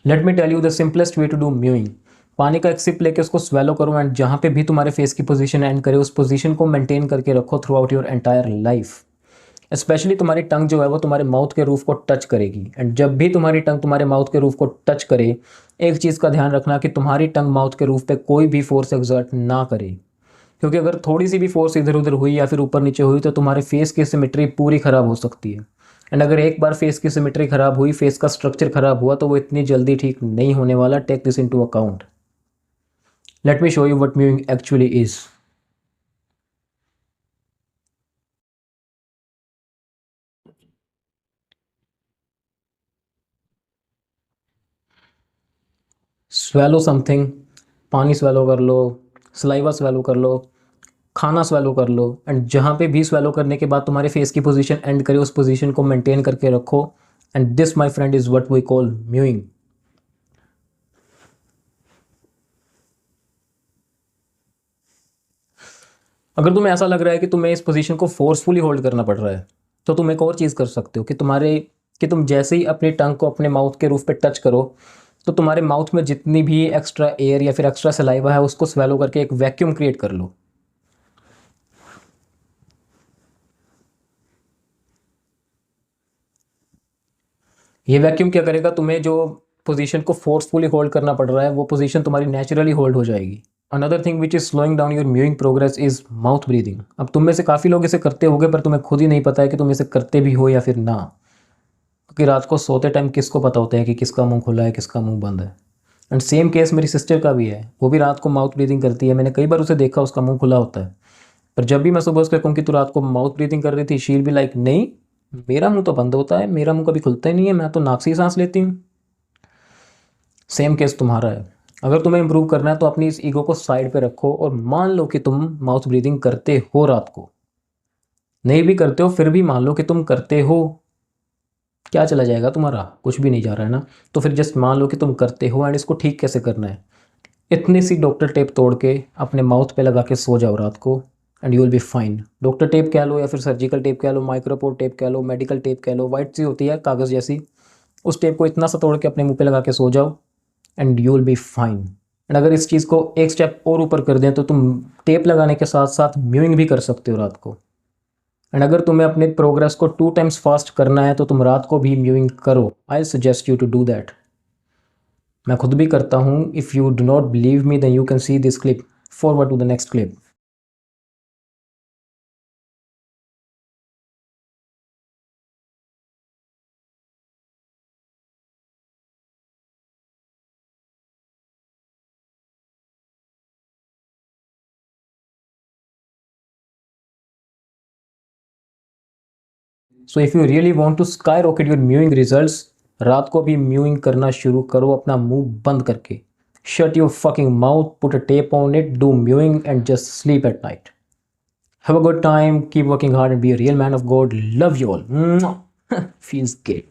Late me tell you the simplest way to do mewing. पानी का एक SIP लेके उसको स्वेलो करो एंड जहाँ पे भी तुम्हारे फेस की पोजीशन एंड करे उस पोजीशन को मेंटेन करके रखो through out your entire life. Specially तुम्हारी टंग जो है वो तुम्हारे माउथ के रूफ को टच करेगी एंड जब भी तुम्हारी टंग तुम्हारे माउथ के रूफ को टच करे, एक चीज़ का ध्यान रखना कि तुम्हारी टंग माउथ के रूफ पे कोई भी फोर्स एक्सर्ट ना करे, क्योंकि अगर थोड़ी सी भी फोर्स इधर उधर हुई या फिर ऊपर नीचे हुई तो तुम्हारे फेस की सिमेट्री पूरी ख़राब हो सकती है। एंड अगर एक बार फेस की सिमेट्री ख़राब हुई, फेस का स्ट्रक्चर ख़राब हुआ तो वो इतनी जल्दी ठीक नहीं होने वाला। Take this into account. Let me show you what mewing actually is. Swallow something, पानी स्वेलो कर लो, सलाइवा स्वेलो कर लो, खाना स्वेलो कर लो एंड जहाँ पे भी स्वेलो करने के बाद तुम्हारे फेस की पोजीशन एंड करे उस पोजीशन को मेंटेन करके रखो। And this my friend is what we call mewing. अगर तुम्हें ऐसा लग रहा है कि तुम्हें इस पोजीशन को फोर्सफुली होल्ड करना पड़ रहा है तो तुम एक और चीज़ कर सकते हो कि तुम जैसे ही अपनी टंग को अपने माउथ के रूफ पे टच करो तो तुम्हारे माउथ में जितनी भी एक्स्ट्रा एयर या फिर एक्स्ट्रा सलाइवा है उसको स्वेलो करके एक वैक्यूम क्रिएट कर लो। ये वैक्यूम क्या करेगा, तुम्हें जो पोजीशन को फोर्सफुली होल्ड करना पड़ रहा है वो पोजीशन तुम्हारी नेचुरली होल्ड हो जाएगी। Another thing which is slowing down your mowing progress is mouth breathing. अब तुम में से काफ़ी लोग इसे करते होंगे पर तुम्हें खुद ही नहीं पता है कि तुम इसे करते भी हो या फिर ना, क्योंकि रात को सोते टाइम किसको पता होता है कि किसका मुंह खुला है किसका मुंह बंद है। एंड सेम केस मेरी सिस्टर का भी है, वो भी रात को माउथ ब्रीदिंग करती है। मैंने कई बार उसे देखा उसका मुंह खुला होता है, पर जब भी मैं सुबह उसको कहूँ कि तू रात को माउथ ब्रीदिंग कर रही थी, शील भी लाइक नहीं, मेरा मुंह तो बंद होता है, मेरा मुंह कभी खुलता ही नहीं है, मैं तो नाक से ही सांस लेती हूँ। सेम केस तुम्हारा है। अगर तुम्हें इंप्रूव करना है तो अपनी इस ईगो को साइड पे रखो और मान लो कि तुम माउथ ब्रीदिंग करते हो रात को। नहीं भी करते हो फिर भी मान लो कि तुम करते हो। क्या चला जाएगा तुम्हारा, कुछ भी नहीं जा रहा है ना। तो फिर जस्ट मान लो कि तुम करते हो एंड इसको ठीक कैसे करना है। इतनी सी डॉक्टर टेप तोड़ के अपने माउथ पे लगा के सो जाओ रात को and you will be fine. Doctor tape कह लो या फिर सर्जिकल टेप कह लो, माइक्रोपोर टेप कह लो, मेडिकल टेप कह लो, वाइट सी होती है कागज़ जैसी, उस टेप को इतना सा तोड़ के अपने मुंह पे लगा के सो जाओ and you will be fine. And अगर इस चीज़ को एक स्टेप और ऊपर कर दें तो तुम टेप लगाने के साथ साथ म्यूइंग भी कर सकते हो रात को। एंड अगर तुम्हें अपने प्रोग्रेस को 2 टाइम्स फास्ट करना है तो तुम रात को भी म्यूइंग करो। I suggest you to do that. मैं खुद भी करता हूँ। If you do not believe me then you can see this clip. Forward to the next clip. So if you really want to skyrocket your mewing results, रात को भी mowing करना शुरू करो अपना मुंह बंद करके। Shut your fucking mouth, put a tape on it, do mowing and just sleep at night. Have a good time, keep working hard and be a real man of God. Love you all. Feels good.